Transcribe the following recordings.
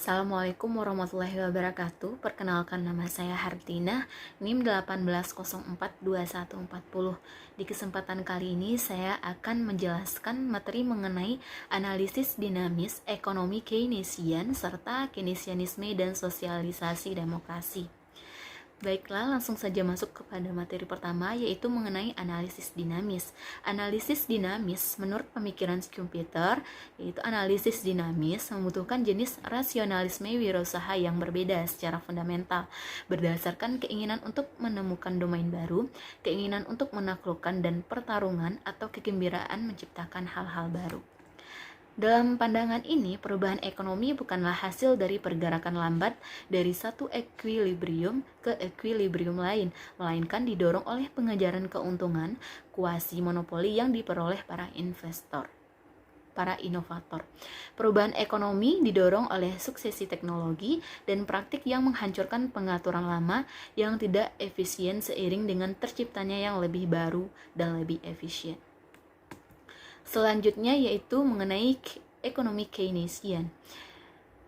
Assalamualaikum warahmatullahi wabarakatuh. Perkenalkan, nama saya Hartina, NIM 18042140. Di kesempatan kali ini saya akan menjelaskan materi mengenai analisis dinamis ekonomi Keynesian serta Keynesianisme dan sosialisasi demokrasi. Baiklah, langsung saja masuk kepada materi pertama, yaitu mengenai analisis dinamis. Analisis dinamis, menurut pemikiran Schumpeter, yaitu analisis dinamis membutuhkan jenis rasionalisme wirausaha yang berbeda secara fundamental, berdasarkan keinginan untuk menemukan domain baru, keinginan untuk menaklukkan dan pertarungan atau kegembiraan menciptakan hal-hal baru. Dalam pandangan ini, perubahan ekonomi bukanlah hasil dari pergerakan lambat dari satu equilibrium ke equilibrium lain, melainkan didorong oleh pengejaran keuntungan kuasi monopoli yang diperoleh para inovator. Perubahan ekonomi didorong oleh suksesi teknologi dan praktik yang menghancurkan pengaturan lama yang tidak efisien seiring dengan terciptanya yang lebih baru dan lebih efisien. Selanjutnya yaitu mengenai ekonomi Keynesian.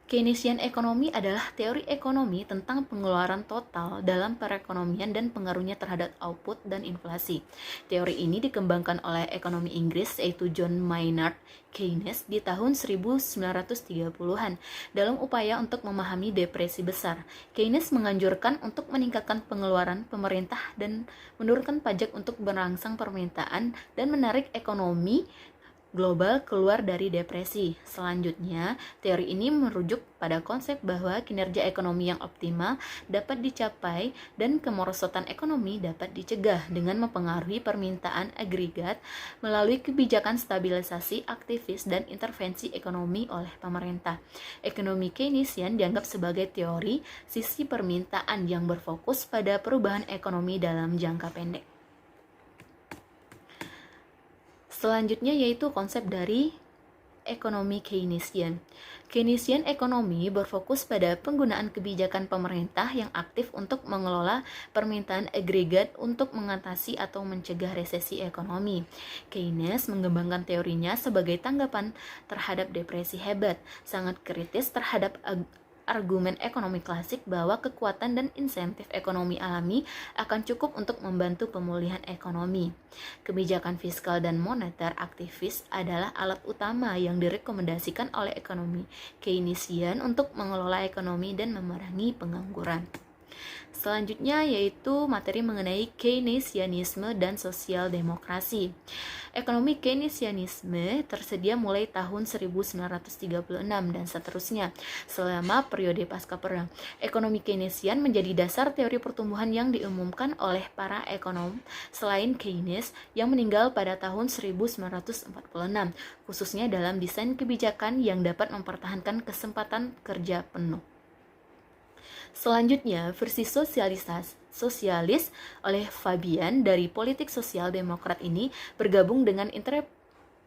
Keynesian ekonomi adalah teori ekonomi tentang pengeluaran total dalam perekonomian dan pengaruhnya terhadap output dan inflasi. Teori ini dikembangkan oleh ekonomi Inggris yaitu John Maynard Keynes di tahun 1930-an dalam upaya untuk memahami depresi besar. Keynes menganjurkan untuk meningkatkan pengeluaran pemerintah dan menurunkan pajak untuk merangsang permintaan dan menarik ekonomi global keluar dari depresi. Selanjutnya, teori ini merujuk pada konsep bahwa kinerja ekonomi yang optimal dapat dicapai dan kemerosotan ekonomi dapat dicegah dengan mempengaruhi permintaan agregat melalui kebijakan stabilisasi aktivis dan intervensi ekonomi oleh pemerintah. Ekonomi Keynesian dianggap sebagai teori sisi permintaan yang berfokus pada perubahan ekonomi dalam jangka pendek. Selanjutnya yaitu konsep dari ekonomi Keynesian. Keynesian ekonomi berfokus pada penggunaan kebijakan pemerintah yang aktif untuk mengelola permintaan agregat untuk mengatasi atau mencegah resesi ekonomi. Keynes mengembangkan teorinya sebagai tanggapan terhadap depresi hebat, sangat kritis terhadap argumen ekonomi klasik bahwa kekuatan dan insentif ekonomi alami akan cukup untuk membantu pemulihan ekonomi. Kebijakan fiskal dan moneter aktivis adalah alat utama yang direkomendasikan oleh ekonomi Keynesian untuk mengelola ekonomi dan memerangi pengangguran. Selanjutnya yaitu materi mengenai Keynesianisme dan sosial demokrasi. Ekonomi Keynesianisme tersedia mulai tahun 1936 dan seterusnya selama periode pasca perang. Ekonomi Keynesian menjadi dasar teori pertumbuhan yang diumumkan oleh para ekonom selain Keynes yang meninggal pada tahun 1946, khususnya dalam desain kebijakan yang dapat mempertahankan kesempatan kerja penuh. Selanjutnya, versi sosialis oleh Fabian dari politik sosial demokrat ini bergabung dengan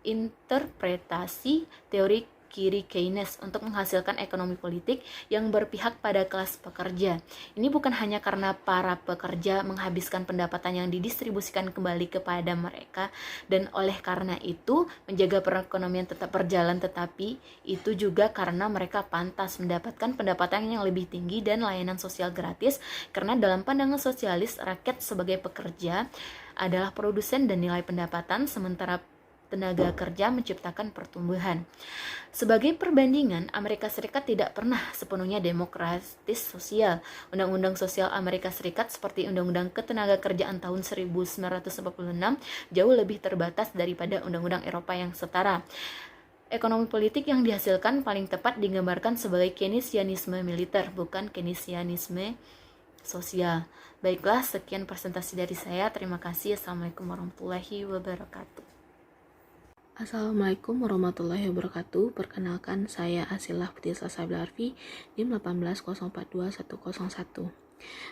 interpretasi teori kiri Keynes untuk menghasilkan ekonomi politik yang berpihak pada kelas pekerja. Ini bukan hanya karena para pekerja menghabiskan pendapatan yang didistribusikan kembali kepada mereka dan oleh karena itu menjaga perekonomian tetap berjalan, tetapi itu juga karena mereka pantas mendapatkan pendapatan yang lebih tinggi dan layanan sosial gratis, karena dalam pandangan sosialis rakyat sebagai pekerja adalah produsen dan nilai pendapatan, sementara tenaga kerja menciptakan pertumbuhan. Sebagai perbandingan, Amerika Serikat tidak pernah sepenuhnya demokratis sosial. Undang-undang sosial Amerika Serikat seperti Undang-undang Ketenagakerjaan tahun 1946 jauh lebih terbatas daripada undang-undang Eropa yang setara. Ekonomi politik yang dihasilkan paling tepat digambarkan sebagai Keynesianisme militer, bukan Keynesianisme sosial. Baiklah, sekian presentasi dari saya. Terima kasih. Assalamualaikum warahmatullahi wabarakatuh. Assalamualaikum warahmatullahi wabarakatuh. Perkenalkan, saya Asilah Putri Salsabila Arfi, NIM 18042101.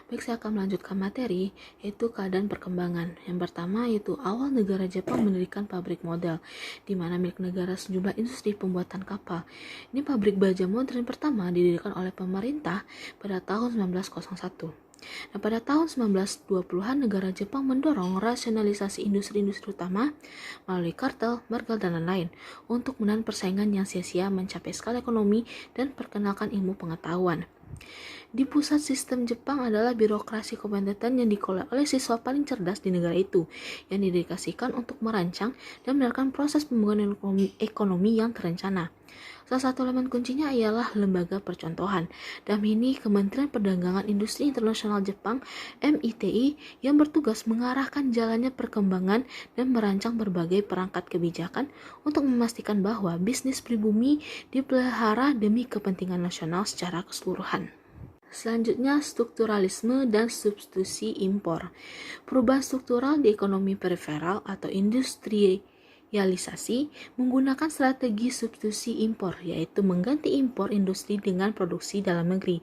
Baik, saya akan melanjutkan materi, yaitu keadaan perkembangan. Yang pertama yaitu awal negara Jepang mendirikan pabrik model, di mana milik negara sejumlah industri pembuatan kapal. Ini pabrik baja modern pertama didirikan oleh pemerintah pada tahun 1901. Nah, pada tahun 1920-an, negara Jepang mendorong rasionalisasi industri-industri utama melalui kartel, margal, dan lain-lain untuk menahan persaingan yang sia-sia, mencapai skala ekonomi, dan perkenalkan ilmu pengetahuan. Di pusat sistem Jepang adalah birokrasi kompeten yang dikelola oleh siswa paling cerdas di negara itu, yang didedikasikan untuk merancang dan menjalankan proses pembangunan ekonomi yang terencana. Salah satu elemen kuncinya ialah lembaga percontohan. Dalam ini, Kementerian Perdagangan Industri Internasional Jepang (MITI) yang bertugas mengarahkan jalannya perkembangan dan merancang berbagai perangkat kebijakan untuk memastikan bahwa bisnis pribumi dipelihara demi kepentingan nasional secara keseluruhan. Selanjutnya, strukturalisme dan substitusi impor. Perubahan struktural di ekonomi periferal atau industrialisasi menggunakan strategi substitusi impor, yaitu mengganti impor industri dengan produksi dalam negeri.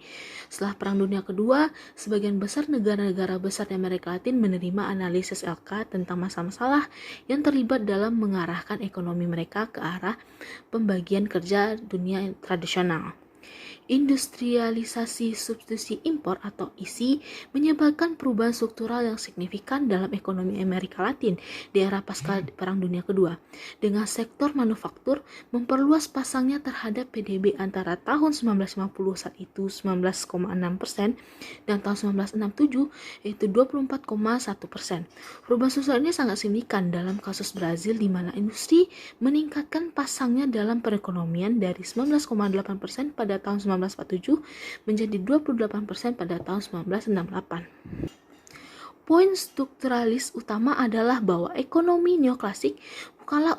Setelah Perang Dunia Kedua, sebagian besar negara-negara besar di Amerika Latin menerima analisis LK tentang masalah-masalah yang terlibat dalam mengarahkan ekonomi mereka ke arah pembagian kerja dunia tradisional. Industrialisasi substitusi impor atau ISI menyebabkan perubahan struktural yang signifikan dalam ekonomi Amerika Latin di era pasca Perang Dunia Kedua, dengan sektor manufaktur memperluas pasangnya terhadap PDB antara tahun 1950 saat itu 19,6% dan tahun 1967 yaitu 24,1%. Perubahan struktural ini sangat signifikan dalam kasus Brazil, di mana industri meningkatkan pasangnya dalam perekonomian dari 19,8% pada tahun 1947 menjadi 28% pada tahun 1968. Poin strukturalis utama adalah bahwa ekonomi neoklasik bukanlah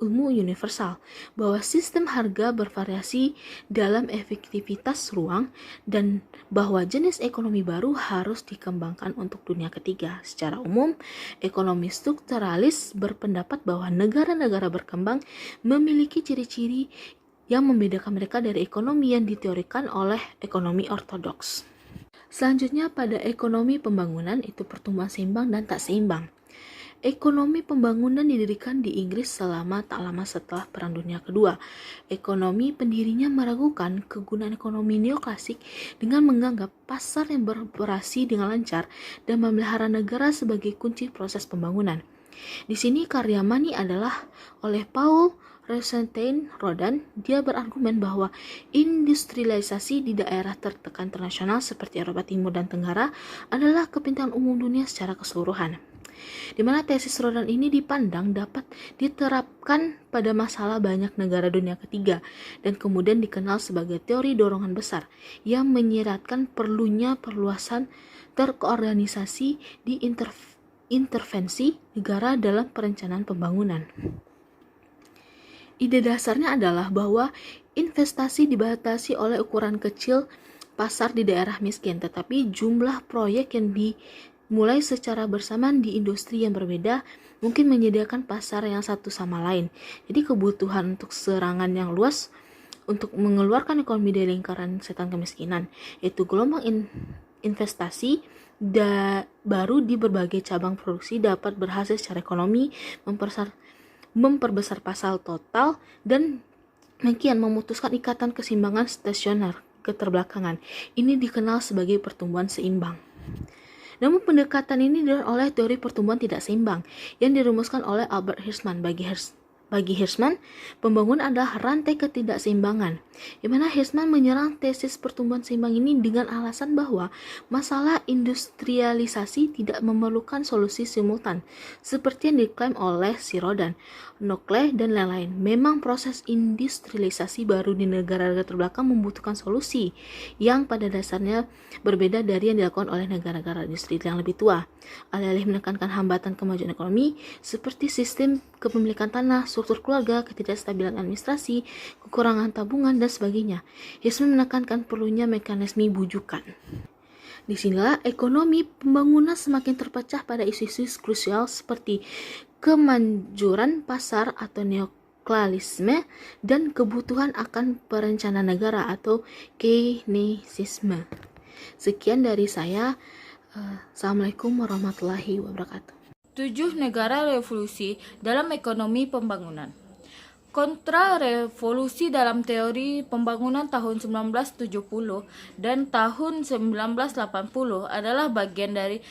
ilmu universal, bahwa sistem harga bervariasi dalam efektivitas ruang, dan bahwa jenis ekonomi baru harus dikembangkan untuk dunia ketiga. Secara umum, ekonomi strukturalis berpendapat bahwa negara-negara berkembang memiliki ciri-ciri yang membedakan mereka dari ekonomi yang diteorikan oleh ekonomi ortodoks. Selanjutnya, pada ekonomi pembangunan, itu pertumbuhan seimbang dan tak seimbang. Ekonomi pembangunan didirikan di Inggris selama tak lama setelah Perang Dunia Kedua. Ekonomi pendirinya meragukan kegunaan ekonomi neoklasik dengan menganggap pasar yang beroperasi dengan lancar dan memelihara negara sebagai kunci proses pembangunan. Di sini karya Money adalah oleh Paul Rosenstein Rodan. Dia berargumen bahwa industrialisasi di daerah tertekan internasional seperti Eropa Timur dan Tenggara adalah kepentingan umum dunia secara keseluruhan, di mana tesis Rodan ini dipandang dapat diterapkan pada masalah banyak negara dunia ketiga dan kemudian dikenal sebagai teori dorongan besar yang menyiratkan perlunya perluasan terkoorganisasi di intervensi negara dalam perencanaan pembangunan. Ide dasarnya adalah bahwa investasi dibatasi oleh ukuran kecil pasar di daerah miskin, tetapi jumlah proyek yang dimulai secara bersamaan di industri yang berbeda mungkin menyediakan pasar yang satu sama lain. Jadi kebutuhan untuk serangan yang luas untuk mengeluarkan ekonomi dari lingkaran setan kemiskinan, yaitu gelombang investasi baru di berbagai cabang produksi dapat berhasil secara ekonomi, memperbesar pasar total, dan demikian memutuskan ikatan keseimbangan stasioner keterbelakangan. Ini dikenal sebagai pertumbuhan seimbang. Namun pendekatan ini didorong oleh teori pertumbuhan tidak seimbang yang dirumuskan oleh Albert Hirschman. Bagi Hirschman, pembangunan adalah rantai ketidakseimbangan, di mana Hirschman menyerang tesis pertumbuhan seimbang ini dengan alasan bahwa masalah industrialisasi tidak memerlukan solusi simultan, seperti yang diklaim oleh Rodan, Knockley, dan lain-lain. Memang proses industrialisasi baru di negara-negara terbelakang membutuhkan solusi yang pada dasarnya berbeda dari yang dilakukan oleh negara-negara industri yang lebih tua. Alih-alih menekankan hambatan kemajuan ekonomi seperti sistem kepemilikan tanah, struktur keluarga, ketidakstabilan administrasi, kekurangan tabungan, dan sebagainya, Hirschman menekankan perlunya mekanisme bujukan. Disinilah ekonomi pembangunan semakin terpecah pada isu-isu krusial seperti kemanjuran pasar atau neoklasisme dan kebutuhan akan perencanaan negara atau Keynesisme. Sekian dari saya. Assalamualaikum warahmatullahi wabarakatuh. 7 negara revolusi dalam ekonomi pembangunan. Kontrarevolusi dalam teori pembangunan tahun 1970 dan tahun 1980 adalah bagian dari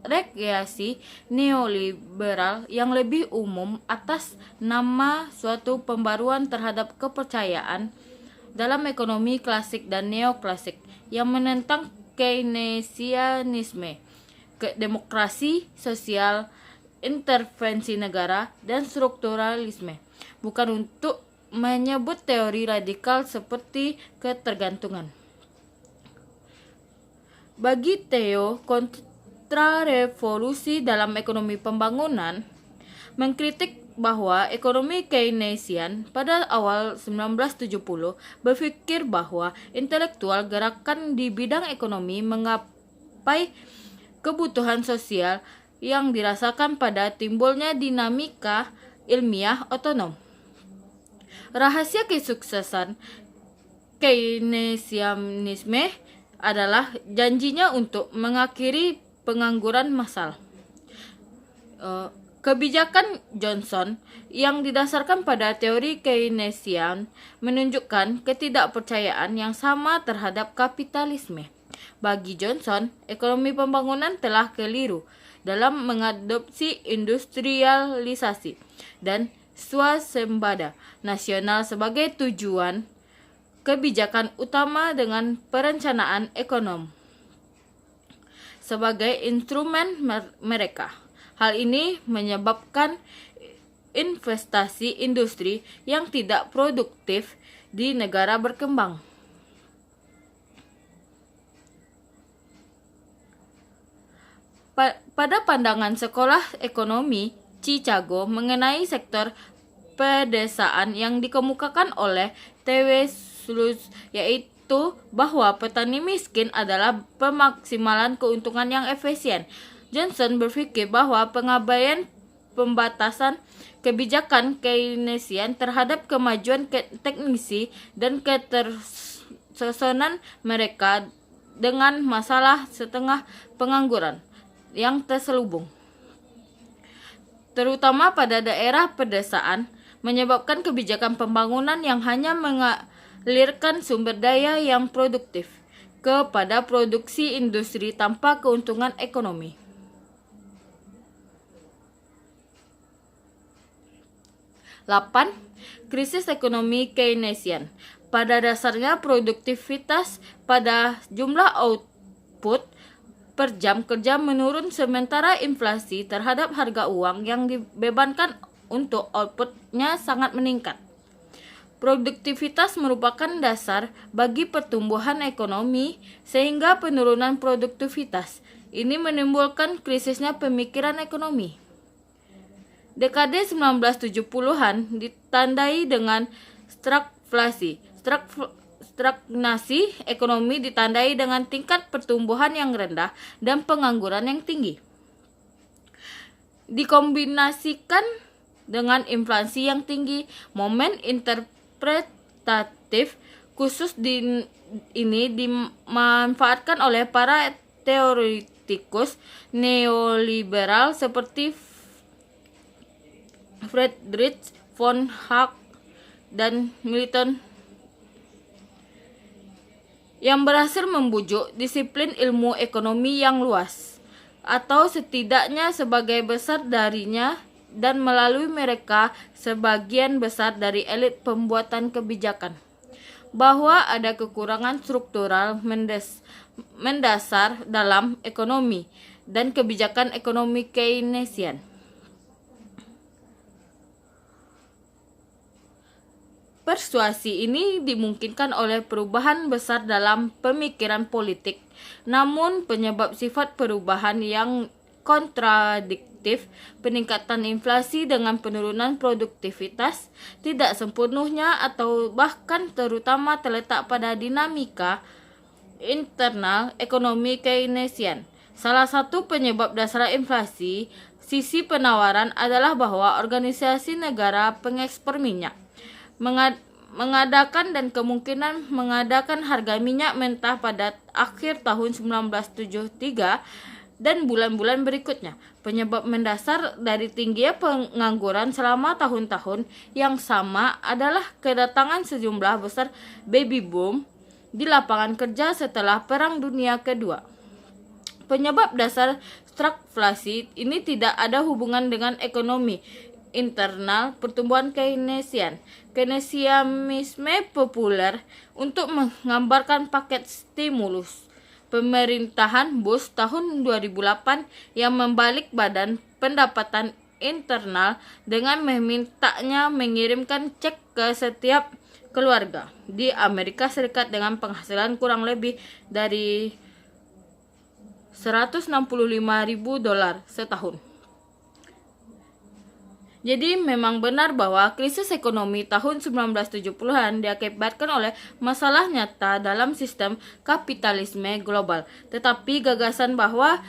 rekreasi neoliberal yang lebih umum atas nama suatu pembaruan terhadap kepercayaan dalam ekonomi klasik dan neoklasik yang menentang Keynesianisme, demokrasi sosial, intervensi negara, dan strukturalisme, bukan untuk menyebut teori radikal seperti ketergantungan. Bagi Theo, kontrarevolusi dalam ekonomi pembangunan mengkritik bahwa ekonomi Keynesian pada awal 1970 berpikir bahwa intelektual gerakan di bidang ekonomi menggapai kebutuhan sosial yang dirasakan pada timbulnya dinamika ilmiah otonom. Rahasia kesuksesan Keynesianisme adalah janjinya untuk mengakhiri pengangguran massal. Kebijakan Johnson yang didasarkan pada teori Keynesian menunjukkan ketidakpercayaan yang sama terhadap kapitalisme. Bagi Johnson, ekonomi pembangunan telah keliru dalam mengadopsi industrialisasi dan swasembada nasional sebagai tujuan kebijakan utama dengan perencanaan ekonomi sebagai instrumen mereka. Hal ini menyebabkan investasi industri yang tidak produktif di negara berkembang. Pada pandangan sekolah ekonomi Chicago mengenai sektor pedesaan yang dikemukakan oleh T.W. Schultz, yaitu bahwa petani miskin adalah pemaksimalan keuntungan yang efisien, Johnson berpikir bahwa pengabaian pembatasan kebijakan Keynesian terhadap kemajuan teknisi dan ketersesonan mereka dengan masalah setengah pengangguran yang terselubung, terutama pada daerah pedesaan, menyebabkan kebijakan pembangunan yang hanya mengalirkan sumber daya yang produktif kepada produksi industri tanpa keuntungan ekonomi. Krisis ekonomi Keynesian. Pada dasarnya produktivitas pada jumlah output per jam kerja menurun sementara inflasi terhadap harga uang yang dibebankan untuk outputnya sangat meningkat. Produktivitas merupakan dasar bagi pertumbuhan ekonomi, sehingga penurunan produktivitas ini menimbulkan krisisnya pemikiran ekonomi. Dekade 1970-an ditandai dengan stagflasi. Stagnasi ekonomi ditandai dengan tingkat pertumbuhan yang rendah dan pengangguran yang tinggi. Dikombinasikan dengan inflasi yang tinggi, momen interpretatif khusus ini dimanfaatkan oleh para teoretikus neoliberal seperti Friedrich von Hayek dan Milton, yang berhasil membujuk disiplin ilmu ekonomi yang luas, atau setidaknya sebagai besar darinya, dan melalui mereka sebagian besar dari elit pembuatan kebijakan, bahwa ada kekurangan struktural mendasar dalam ekonomi dan kebijakan ekonomi Keynesian. Persuasi ini dimungkinkan oleh perubahan besar dalam pemikiran politik, namun penyebab sifat perubahan yang kontradiktif, peningkatan inflasi dengan penurunan produktivitas, tidak sepenuhnya atau bahkan terutama terletak pada dinamika internal ekonomi Keynesian. Salah satu penyebab dasar inflasi, sisi penawaran, adalah bahwa organisasi negara pengekspor minyak mengadakan dan kemungkinan mengadakan harga minyak mentah pada akhir tahun 1973 dan bulan-bulan berikutnya. Penyebab mendasar dari tingginya pengangguran selama tahun-tahun yang sama adalah kedatangan sejumlah besar baby boom di lapangan kerja setelah Perang Dunia Kedua. Penyebab dasar stagflasi ini tidak ada hubungan dengan ekonomi internal pertumbuhan Keynesian. Keynesianisme populer untuk menggambarkan paket stimulus pemerintahan Bush tahun 2008 yang membalik badan pendapatan internal dengan memintanya mengirimkan cek ke setiap keluarga di Amerika Serikat dengan penghasilan kurang lebih dari $165.000 setahun. Jadi memang benar bahwa krisis ekonomi tahun 1970-an diakibatkan oleh masalah nyata dalam sistem kapitalisme global. Tetapi gagasan bahwa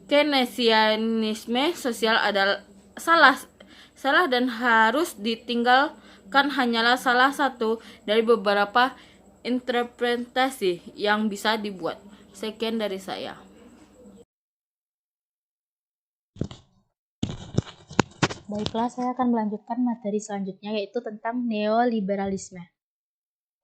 Keynesianisme sosial adalah salah dan harus ditinggalkan hanyalah salah satu dari beberapa interpretasi yang bisa dibuat. Sekian dari saya. Baiklah, saya akan melanjutkan materi selanjutnya yaitu tentang neoliberalisme.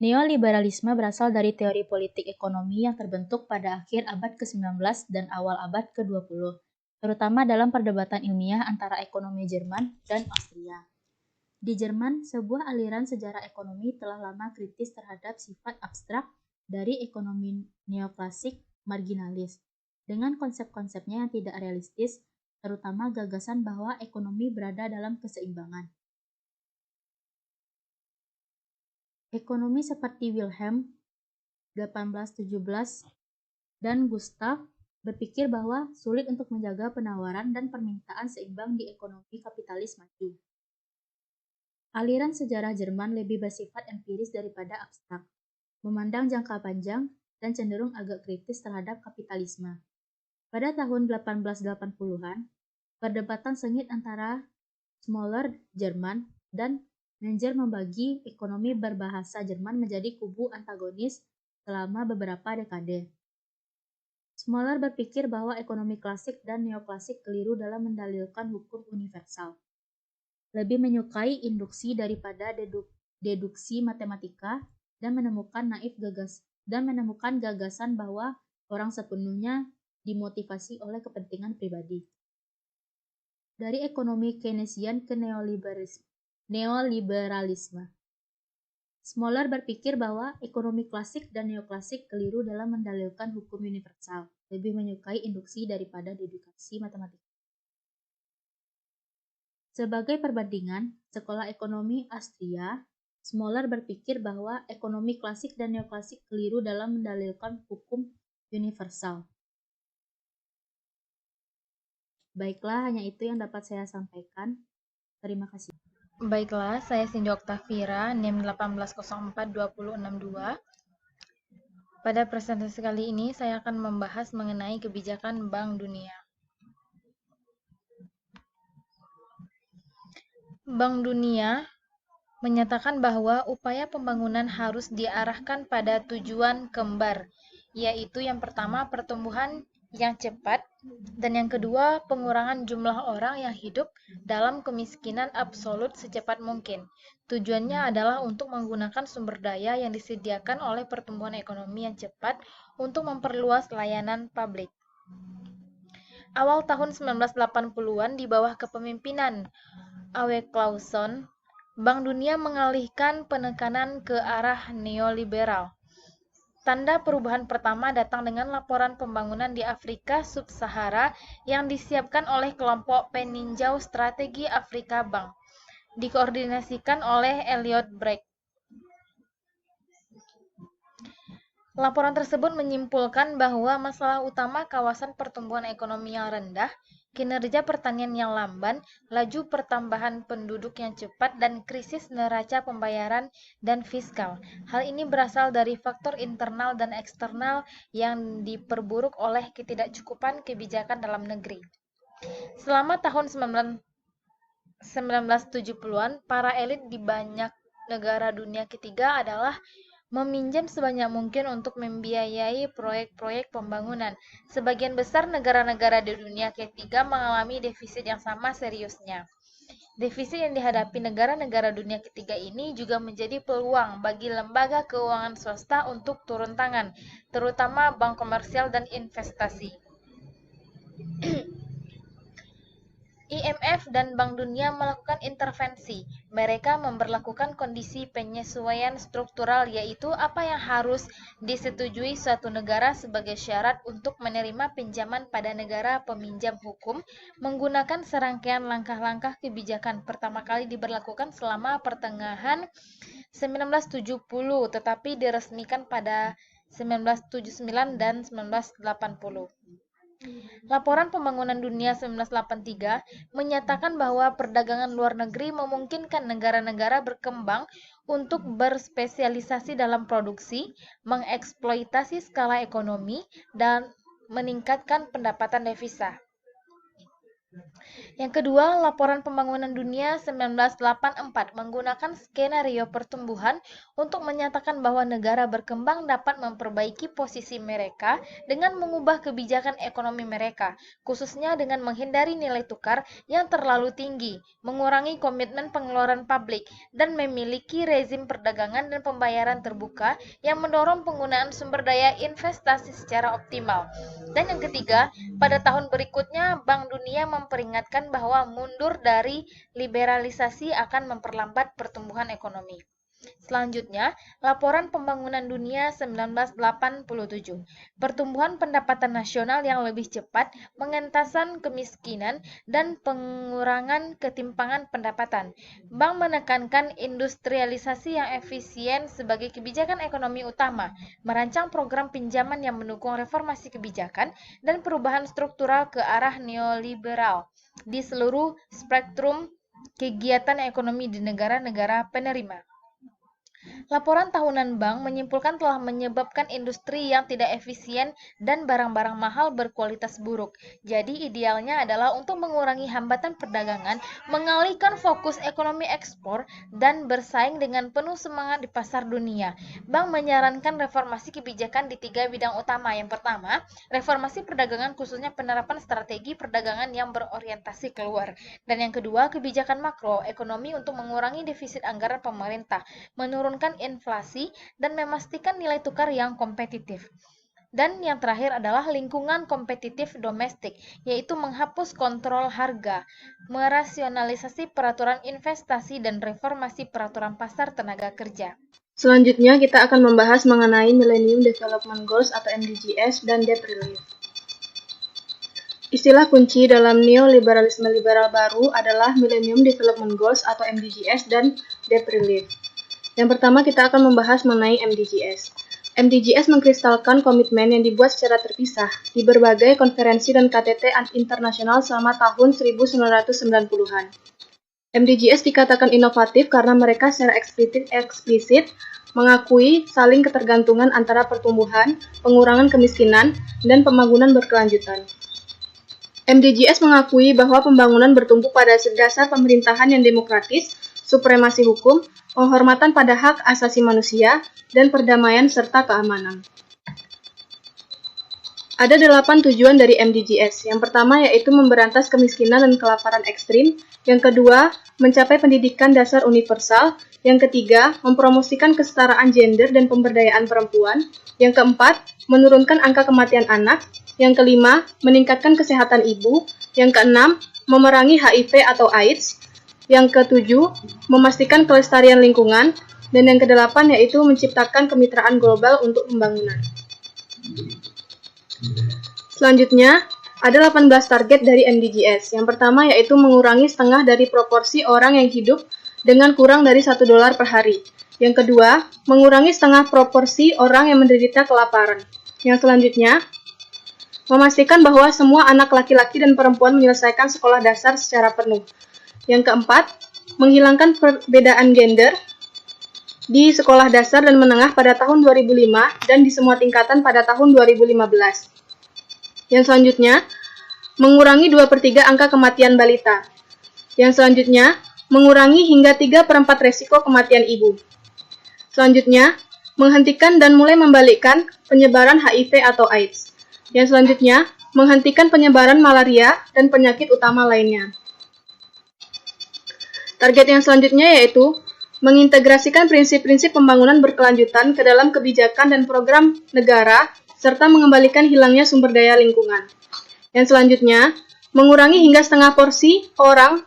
Neoliberalisme berasal dari teori politik ekonomi yang terbentuk pada akhir abad ke-19 dan awal abad ke-20, terutama dalam perdebatan ilmiah antara ekonomi Jerman dan Austria. Di Jerman, sebuah aliran sejarah ekonomi telah lama kritis terhadap sifat abstrak dari ekonomi neoklasik marginalis, dengan konsep-konsepnya yang tidak realistis, terutama gagasan bahwa ekonomi berada dalam keseimbangan. Ekonomi seperti Wilhelm 1817 dan Gustav berpikir bahwa sulit untuk menjaga penawaran dan permintaan seimbang di ekonomi kapitalis maju. Aliran sejarah Jerman lebih bersifat empiris daripada abstrak, memandang jangka panjang dan cenderung agak kritis terhadap kapitalisme. Pada tahun 1880-an, perdebatan sengit antara Schmoller Jerman dan Menger membagi ekonomi berbahasa Jerman menjadi kubu antagonis selama beberapa dekade. Schmoller berpikir bahwa ekonomi klasik dan neoklasik keliru dalam mendalilkan hukum universal. Lebih menyukai induksi daripada deduksi matematika dan menemukan gagasan bahwa orang sepenuhnya dimotivasi oleh kepentingan pribadi. Dari ekonomi Keynesian ke neoliberalisme. Schmoller berpikir bahwa ekonomi klasik dan neoklasik keliru dalam mendalilkan hukum universal, lebih menyukai induksi daripada deduksi matematika. Sebagai perbandingan, sekolah ekonomi Austria, Schmoller berpikir bahwa ekonomi klasik dan neoklasik keliru dalam mendalilkan hukum universal. Baiklah, hanya itu yang dapat saya sampaikan. Terima kasih. Baiklah, saya Cindy Oktavira, NIM 1804262. Pada presentasi kali ini, saya akan membahas mengenai kebijakan Bank Dunia. Bank Dunia menyatakan bahwa upaya pembangunan harus diarahkan pada tujuan kembar, yaitu yang pertama pertumbuhan yang cepat, dan yang kedua pengurangan jumlah orang yang hidup dalam kemiskinan absolut secepat mungkin. Tujuannya adalah untuk menggunakan sumber daya yang disediakan oleh pertumbuhan ekonomi yang cepat untuk memperluas layanan publik. Awal tahun 1980-an di bawah kepemimpinan Awe Clauson, Bank Dunia mengalihkan penekanan ke arah neoliberal. Tanda perubahan pertama datang dengan laporan pembangunan di Afrika Sub-Sahara yang disiapkan oleh kelompok peninjau strategi Afrika Bank, dikoordinasikan oleh Elliot Bragg. Laporan tersebut menyimpulkan bahwa masalah utama kawasan pertumbuhan ekonomi yang rendah, kinerja pertanian yang lamban, laju pertambahan penduduk yang cepat, dan krisis neraca pembayaran dan fiskal. Hal ini berasal dari faktor internal dan eksternal yang diperburuk oleh ketidakcukupan kebijakan dalam negeri. Selama tahun 1970-an, para elit di banyak negara dunia ketiga adalah meminjam sebanyak mungkin untuk membiayai proyek-proyek pembangunan. Sebagian besar negara-negara di dunia ketiga mengalami defisit yang sama seriusnya. Defisit yang dihadapi negara-negara dunia ketiga ini juga menjadi peluang bagi lembaga keuangan swasta untuk turun tangan, terutama bank komersial dan investasi. IMF dan Bank Dunia melakukan intervensi. Mereka memberlakukan kondisi penyesuaian struktural, yaitu apa yang harus disetujui suatu negara sebagai syarat untuk menerima pinjaman pada negara peminjam hukum, menggunakan serangkaian langkah-langkah kebijakan. Pertama kali diberlakukan selama pertengahan 1970, tetapi diresmikan pada 1979 dan 1980. Laporan Pembangunan Dunia 1983 menyatakan bahwa perdagangan luar negeri memungkinkan negara-negara berkembang untuk berspesialisasi dalam produksi, mengeksploitasi skala ekonomi, dan meningkatkan pendapatan devisa. Yang kedua, Laporan Pembangunan Dunia 1984 menggunakan skenario pertumbuhan untuk menyatakan bahwa negara berkembang dapat memperbaiki posisi mereka dengan mengubah kebijakan ekonomi mereka, khususnya dengan menghindari nilai tukar yang terlalu tinggi, mengurangi komitmen pengeluaran publik, dan memiliki rezim perdagangan dan pembayaran terbuka yang mendorong penggunaan sumber daya investasi secara optimal. Dan yang ketiga, pada tahun berikutnya Bank Dunia memperingatkan bahwa mundur dari liberalisasi akan memperlambat pertumbuhan ekonomi. Selanjutnya, Laporan Pembangunan Dunia 1987, pertumbuhan pendapatan nasional yang lebih cepat, pengentasan kemiskinan, dan pengurangan ketimpangan pendapatan. Bank menekankan industrialisasi yang efisien sebagai kebijakan ekonomi utama, merancang program pinjaman yang mendukung reformasi kebijakan dan perubahan struktural ke arah neoliberal di seluruh spektrum kegiatan ekonomi di negara-negara penerima. Laporan tahunan bank menyimpulkan telah menyebabkan industri yang tidak efisien dan barang-barang mahal berkualitas buruk. Jadi idealnya adalah untuk mengurangi hambatan perdagangan, mengalihkan fokus ekonomi ekspor, dan bersaing dengan penuh semangat di pasar dunia. Bank menyarankan reformasi kebijakan di 3 bidang utama. Yang pertama, reformasi perdagangan khususnya penerapan strategi perdagangan yang berorientasi keluar. Dan yang kedua, kebijakan makro ekonomi untuk mengurangi defisit anggaran pemerintah, menurunkan inflasi, dan memastikan nilai tukar yang kompetitif. Dan yang terakhir adalah lingkungan kompetitif domestik, yaitu menghapus kontrol harga, merasionalisasi peraturan investasi, dan reformasi peraturan pasar tenaga kerja. Selanjutnya, kita akan membahas mengenai Millennium Development Goals atau MDGs dan debt relief. Istilah kunci dalam neoliberalisme liberal baru adalah Millennium Development Goals atau MDGs dan debt relief. Yang pertama, kita akan membahas mengenai MDGs. MDGs mengkristalkan komitmen yang dibuat secara terpisah di berbagai konferensi dan KTT internasional selama tahun 1990-an. MDGs dikatakan inovatif karena mereka secara eksplisit mengakui saling ketergantungan antara pertumbuhan, pengurangan kemiskinan, dan pembangunan berkelanjutan. MDGs mengakui bahwa pembangunan bertumbuh pada dasar pemerintahan yang demokratis, supremasi hukum, penghormatan pada hak asasi manusia, dan perdamaian serta keamanan. Ada 8 tujuan dari MDGs. Yang pertama yaitu memberantas kemiskinan dan kelaparan ekstrim. Yang kedua, mencapai pendidikan dasar universal. Yang ketiga, mempromosikan kesetaraan gender dan pemberdayaan perempuan. Yang keempat, menurunkan angka kematian anak. Yang kelima, meningkatkan kesehatan ibu. Yang keenam, memerangi HIV atau AIDS. Yang ketujuh, memastikan kelestarian lingkungan. Dan yang kedelapan yaitu menciptakan kemitraan global untuk pembangunan. Selanjutnya, ada 18 target dari MDGs. Yang pertama yaitu mengurangi setengah dari proporsi orang yang hidup dengan kurang dari $1 per hari. Yang kedua, mengurangi setengah proporsi orang yang menderita kelaparan. Yang selanjutnya, memastikan bahwa semua anak laki-laki dan perempuan menyelesaikan sekolah dasar secara penuh. Yang keempat, menghilangkan perbedaan gender di sekolah dasar dan menengah pada tahun 2005 dan di semua tingkatan pada tahun 2015. Yang selanjutnya, mengurangi 2/3 angka kematian balita. Yang selanjutnya, mengurangi hingga 3/4 resiko kematian ibu. Selanjutnya, menghentikan dan mulai membalikkan penyebaran HIV atau AIDS. Yang selanjutnya, menghentikan penyebaran malaria dan penyakit utama lainnya. Target yang selanjutnya yaitu mengintegrasikan prinsip-prinsip pembangunan berkelanjutan ke dalam kebijakan dan program negara, serta mengembalikan hilangnya sumber daya lingkungan. Yang selanjutnya, mengurangi hingga setengah porsi orang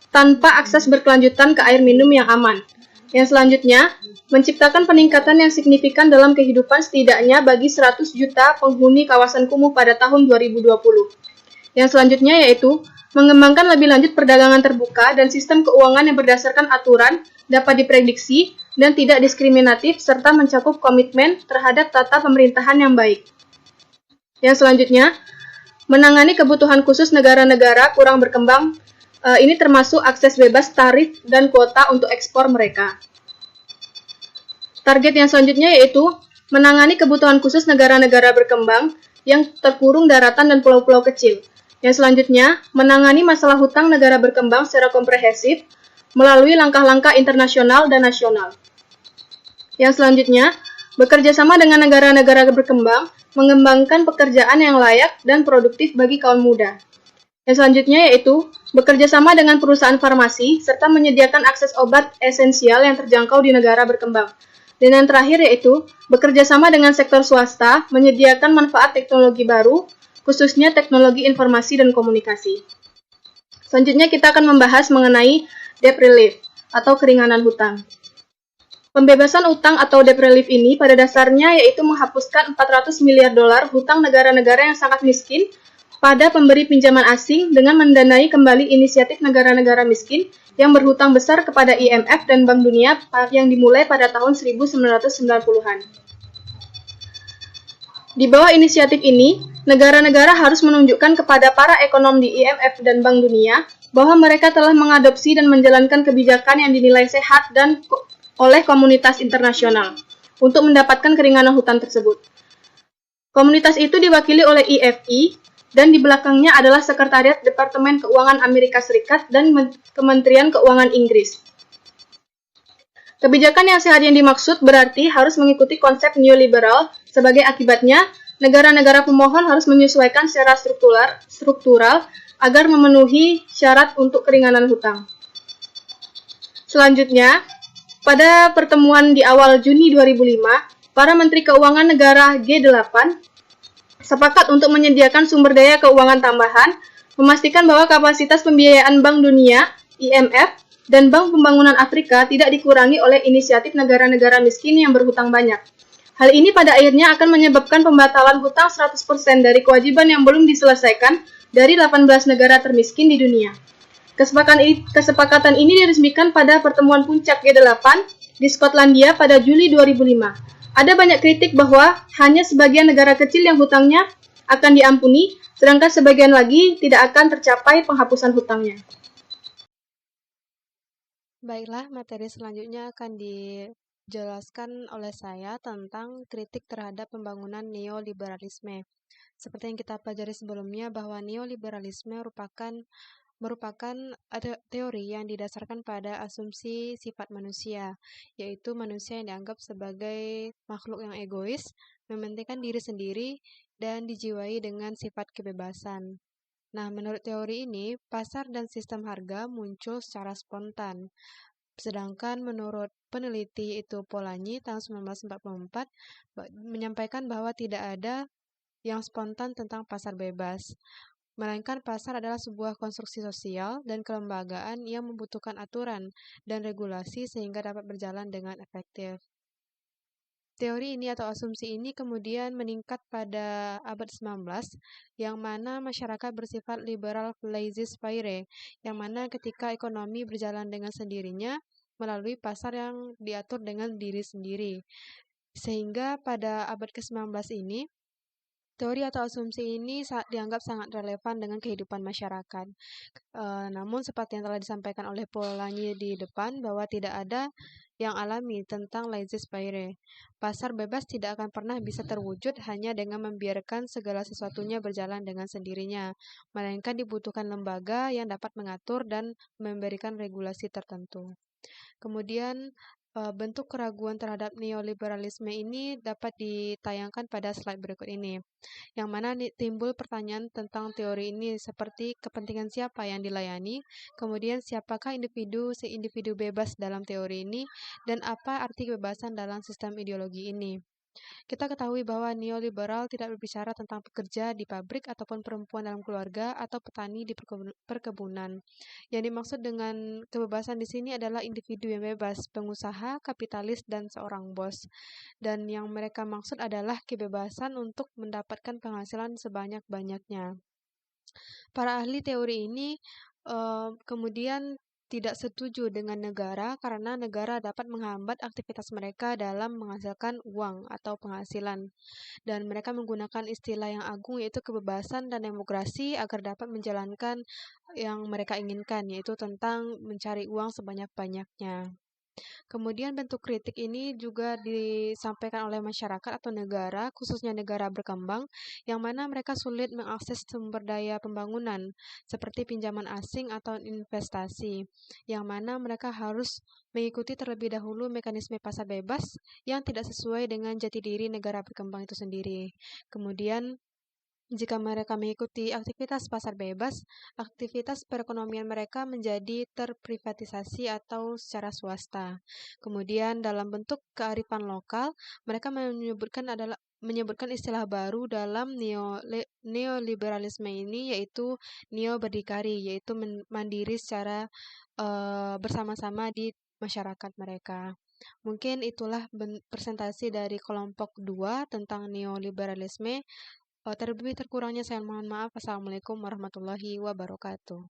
tanpa akses berkelanjutan ke air minum yang aman. Yang selanjutnya, menciptakan peningkatan yang signifikan dalam kehidupan setidaknya bagi 100 juta penghuni kawasan kumuh pada tahun 2020. Yang selanjutnya yaitu mengembangkan lebih lanjut perdagangan terbuka dan sistem keuangan yang berdasarkan aturan, dapat diprediksi, dan tidak diskriminatif, serta mencakup komitmen terhadap tata pemerintahan yang baik. Yang selanjutnya, menangani kebutuhan khusus negara-negara kurang berkembang, ini termasuk akses bebas tarif dan kuota untuk ekspor mereka. Target yang selanjutnya yaitu menangani kebutuhan khusus negara-negara berkembang yang terkurung daratan dan pulau-pulau kecil. Yang selanjutnya, menangani masalah hutang negara berkembang secara komprehensif melalui langkah-langkah internasional dan nasional. Yang selanjutnya, bekerja sama dengan negara-negara berkembang, mengembangkan pekerjaan yang layak dan produktif bagi kaum muda. Yang selanjutnya yaitu bekerja sama dengan perusahaan farmasi, serta menyediakan akses obat esensial yang terjangkau di negara berkembang. Dan yang terakhir yaitu bekerja sama dengan sektor swasta, menyediakan manfaat teknologi baru, khususnya teknologi informasi dan komunikasi. Selanjutnya kita akan membahas mengenai debt relief atau keringanan hutang. Pembebasan utang atau debt relief ini pada dasarnya yaitu menghapuskan 400 miliar dolar hutang negara-negara yang sangat miskin pada pemberi pinjaman asing dengan mendanai kembali inisiatif negara-negara miskin yang berhutang besar kepada IMF dan Bank Dunia yang dimulai pada tahun 1990-an. Di bawah inisiatif ini, negara-negara harus menunjukkan kepada para ekonom di IMF dan Bank Dunia bahwa mereka telah mengadopsi dan menjalankan kebijakan yang dinilai sehat dan oleh komunitas internasional untuk mendapatkan keringanan hutang tersebut. Komunitas itu diwakili oleh IFI dan di belakangnya adalah Sekretariat Departemen Keuangan Amerika Serikat dan Kementerian Keuangan Inggris. Kebijakan yang sehat yang dimaksud berarti harus mengikuti konsep neoliberal. Sebagai akibatnya, negara-negara pemohon harus menyesuaikan secara struktural agar memenuhi syarat untuk keringanan hutang. Selanjutnya, pada pertemuan di awal Juni 2005, para Menteri Keuangan negara G8 sepakat untuk menyediakan sumber daya keuangan tambahan, memastikan bahwa kapasitas pembiayaan Bank Dunia, IMF, dan Bank Pembangunan Afrika tidak dikurangi oleh inisiatif negara-negara miskin yang berhutang banyak. Hal ini pada akhirnya akan menyebabkan pembatalan hutang 100% dari kewajiban yang belum diselesaikan dari 18 negara termiskin di dunia. Kesepakatan ini diresmikan pada pertemuan puncak G8 di Skotlandia pada Juli 2005. Ada banyak kritik bahwa hanya sebagian negara kecil yang hutangnya akan diampuni, sedangkan sebagian lagi tidak akan tercapai penghapusan hutangnya. Baiklah, materi selanjutnya akan dijelaskan oleh saya tentang kritik terhadap pembangunan neoliberalisme. Seperti yang kita pelajari sebelumnya bahwa neoliberalisme merupakan teori yang didasarkan pada asumsi sifat manusia, yaitu manusia yang dianggap sebagai makhluk yang egois, mementingkan diri sendiri, dan dijiwai dengan sifat kebebasan. Nah, menurut teori ini, pasar dan sistem harga muncul secara spontan. Sedangkan menurut peneliti yaitu Polanyi tahun 1944 menyampaikan bahwa tidak ada yang spontan tentang pasar bebas, melainkan pasar adalah sebuah konstruksi sosial dan kelembagaan yang membutuhkan aturan dan regulasi sehingga dapat berjalan dengan efektif. Teori ini atau asumsi ini kemudian meningkat pada abad 19, yang mana masyarakat bersifat liberal laissez-faire, yang mana ketika ekonomi berjalan dengan sendirinya melalui pasar yang diatur dengan diri sendiri. Sehingga pada abad ke-19 ini, teori atau asumsi ini dianggap sangat relevan dengan kehidupan masyarakat. Namun seperti yang telah disampaikan oleh Polanyi di depan, bahwa tidak ada yang alami tentang laissez-faire. Pasar bebas tidak akan pernah bisa terwujud hanya dengan membiarkan segala sesuatunya berjalan dengan sendirinya, melainkan dibutuhkan lembaga yang dapat mengatur dan memberikan regulasi tertentu. Kemudian bentuk keraguan terhadap neoliberalisme ini dapat ditayangkan pada slide berikut ini, yang mana timbul pertanyaan tentang teori ini seperti kepentingan siapa yang dilayani, kemudian siapakah individu bebas dalam teori ini, dan apa arti kebebasan dalam sistem ideologi ini. Kita ketahui bahwa neoliberal tidak berbicara tentang pekerja di pabrik ataupun perempuan dalam keluarga atau petani di perkebunan. Yang dimaksud dengan kebebasan di sini adalah individu yang bebas, pengusaha, kapitalis, dan seorang bos. Dan yang mereka maksud adalah kebebasan untuk mendapatkan penghasilan sebanyak-banyaknya. Para ahli teori ini kemudian tidak setuju dengan negara karena negara dapat menghambat aktivitas mereka dalam menghasilkan uang atau penghasilan. Dan mereka menggunakan istilah yang agung yaitu kebebasan dan demokrasi agar dapat menjalankan yang mereka inginkan, yaitu tentang mencari uang sebanyak-banyaknya. Kemudian bentuk kritik ini juga disampaikan oleh masyarakat atau negara, khususnya negara berkembang, yang mana mereka sulit mengakses sumber daya pembangunan, seperti pinjaman asing atau investasi, yang mana mereka harus mengikuti terlebih dahulu mekanisme pasar bebas yang tidak sesuai dengan jati diri negara berkembang itu sendiri. Kemudian, jika mereka mengikuti aktivitas pasar bebas, aktivitas perekonomian mereka menjadi terprivatisasi atau secara swasta. Kemudian dalam bentuk kearifan lokal, mereka menyebutkan istilah baru dalam neoliberalisme ini, yaitu neo-berdikari, yaitu mandiri secara bersama-sama di masyarakat mereka. Mungkin itulah presentasi dari kelompok 2 tentang neoliberalisme. Terlebih terkurangnya saya mohon maaf. Assalamualaikum warahmatullahi wabarakatuh.